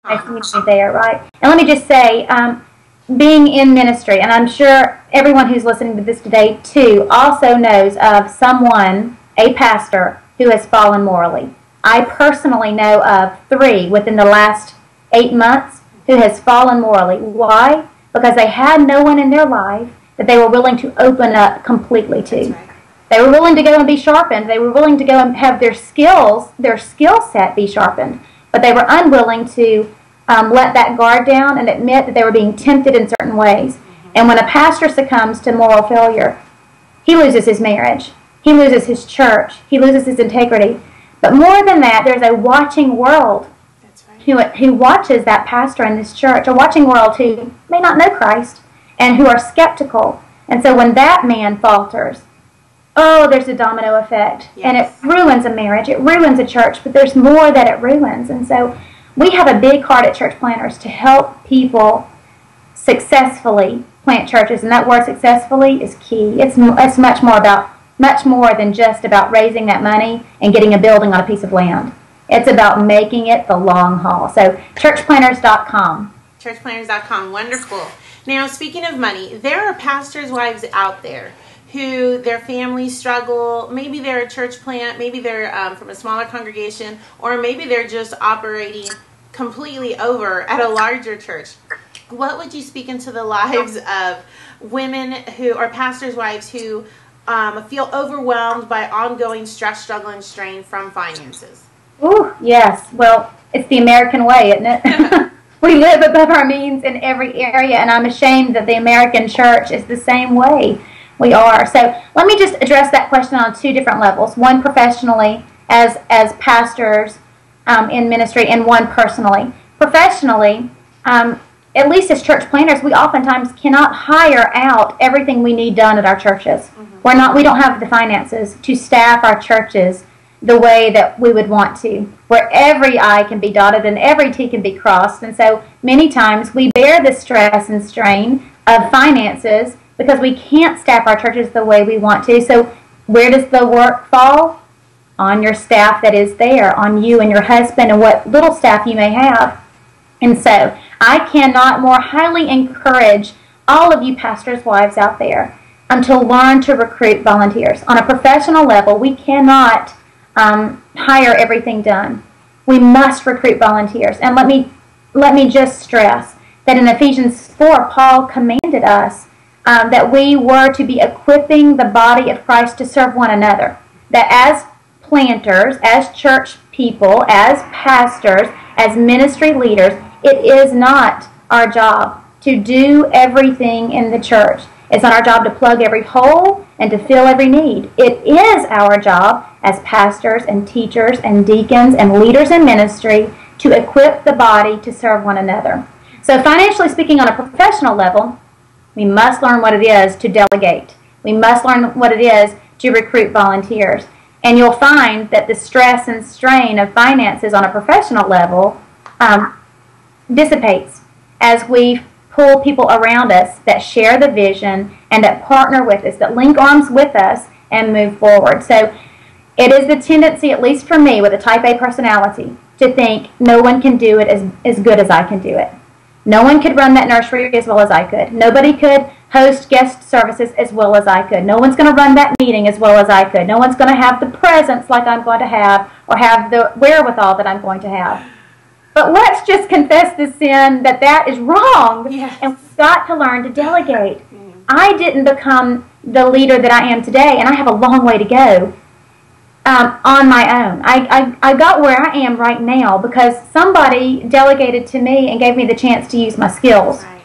there, right? And let me just say, being in ministry, and I'm sure everyone who's listening to this today too also knows of someone, a pastor, who has fallen morally. I personally know of 3 within the last 8 months who has fallen morally. Why? Because they had no one in their life that they were willing to open up completely to. Right. They were willing to go and be sharpened. They were willing to go and have their skill set be sharpened. But they were unwilling to let that guard down and admit that they were being tempted in certain ways. And when a pastor succumbs to moral failure, he loses his marriage. He loses his church. He loses his integrity. But more than that, there's a watching world who watches that pastor in this church, a watching world who may not know Christ and who are skeptical. And so when that man falters, there's a domino effect. Yes. And it ruins a marriage. It ruins a church, but there's more that it ruins. And so we have a big heart at Church Planters to help people successfully plant churches. And that word successfully is key. It's much more than just about raising that money and getting a building on a piece of land. It's about making it the long haul. So churchplanters.com. Churchplanters.com. Wonderful. Now, speaking of money, there are pastors' wives out there who their families struggle. Maybe they're a church plant, maybe they're from a smaller congregation, or maybe they're just operating completely over at a larger church. What would you speak into the lives of women who are pastors' wives who feel overwhelmed by ongoing stress, struggle, and strain from finances? Ooh, yes. Well, it's the American way, isn't it? We live above our means in every area, and I'm ashamed that the American church is the same way. We are. So let me just address that question on 2 different levels. One professionally as pastors in ministry, and one personally. Professionally, at least as church planters, we oftentimes cannot hire out everything we need done at our churches. Mm-hmm. We don't have the finances to staff our churches the way that we would want to, where every I can be dotted and every T can be crossed. And so many times we bear the stress and strain of finances because we can't staff our churches the way we want to. So where does the work fall? On your staff that is there, on you and your husband and what little staff you may have. And so I cannot more highly encourage all of you pastors' wives out there to learn to recruit volunteers. On a professional level, we cannot hire everything done. We must recruit volunteers. And let me just stress that in Ephesians 4, Paul commanded us that we were to be equipping the body of Christ to serve one another. That as planters, as church people, as pastors, as ministry leaders, it is not our job to do everything in the church. It's not our job to plug every hole and to fill every need. It is our job as pastors and teachers and deacons and leaders in ministry to equip the body to serve one another. So financially speaking, on a professional level, we must learn what it is to delegate. We must learn what it is to recruit volunteers. And you'll find that the stress and strain of finances on a professional level dissipates as we pull people around us that share the vision and that partner with us, that link arms with us and move forward. So it is the tendency, at least for me, with a type A personality, to think no one can do it as good as I can do it. No one could run that nursery as well as I could. Nobody could host guest services as well as I could. No one's going to run that meeting as well as I could. No one's going to have the presence like I'm going to have or have the wherewithal that I'm going to have. But let's just confess the sin that is wrong. Yes. And we've got to learn to delegate. I didn't become the leader that I am today, and I have a long way to go on my own. I got where I am right now because somebody delegated to me and gave me the chance to use my skills. Right.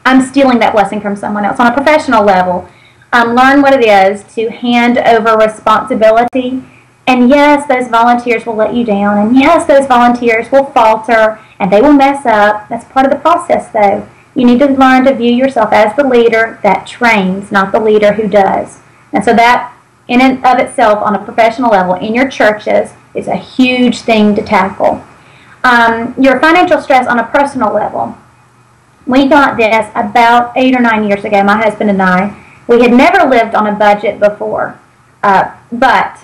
I'm stealing that blessing from someone else. On a professional level, learn what it is to hand over responsibility. And yes, those volunteers will let you down. And yes, those volunteers will falter and they will mess up. That's part of the process, though. You need to learn to view yourself as the leader that trains, not the leader who does. And so that, in and of itself, on a professional level, in your churches, is a huge thing to tackle. Your financial stress on a personal level. We got this about 8 or 9 years ago, my husband and I. We had never lived on a budget before, but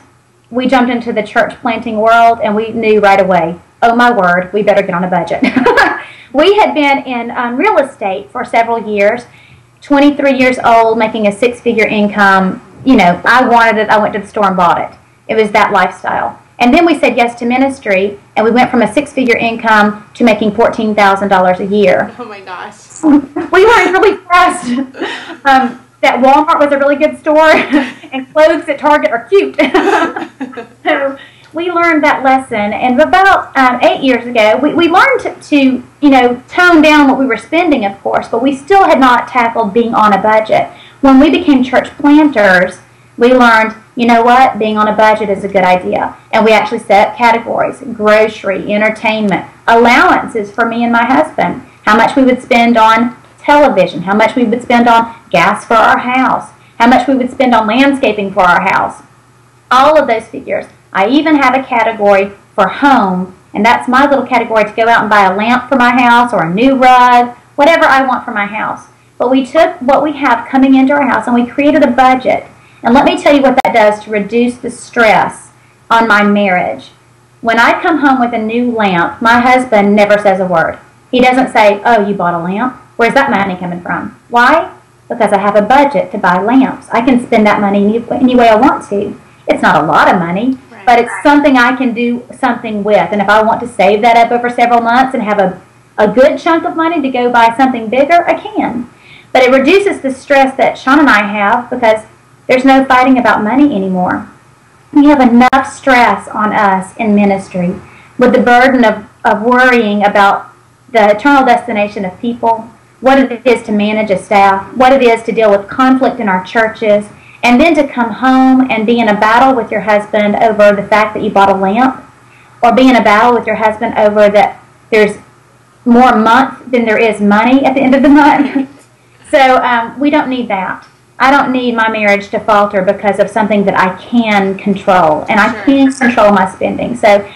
we jumped into the church planting world, and we knew right away, oh my word, we better get on a budget. We had been in real estate for several years, 23 years old, making a 6-figure income. You know, I wanted it. I went to the store and bought it. It was that lifestyle. And then we said yes to ministry, and we went from a 6-figure income to making $14,000 a year. Oh my gosh. We learned really fast that Walmart was a really good store and clothes at Target are cute. So we learned that lesson, and about 8 years ago, we learned to, you know, tone down what we were spending, of course, but we still had not tackled being on a budget. When we became church planters, we learned, you know what, being on a budget is a good idea. And we actually set categories: grocery, entertainment, allowances for me and my husband, how much we would spend on television, how much we would spend on gas for our house, how much we would spend on landscaping for our house. All of those figures. I even have a category for home, and that's my little category to go out and buy a lamp for my house or a new rug, whatever I want for my house. But we took what we have coming into our house and we created a budget. And let me tell you what that does to reduce the stress on my marriage. When I come home with a new lamp, my husband never says a word. He doesn't say, oh, you bought a lamp? Where's that money coming from? Why? Because I have a budget to buy lamps. I can spend that money any way I want to. It's not a lot of money, right, but it's something I can do something with. And if I want to save that up over several months and have a good chunk of money to go buy something bigger, I can. But it reduces the stress that Sean and I have because there's no fighting about money anymore. We have enough stress on us in ministry with the burden of worrying about the eternal destination of people, what it is to manage a staff, what it is to deal with conflict in our churches, and then to come home and be in a battle with your husband over the fact that you bought a lamp, or be in a battle with your husband over that there's more month than there is money at the end of the month. So we don't need that. I don't need my marriage to falter because of something that I can control, and I can control my spending. So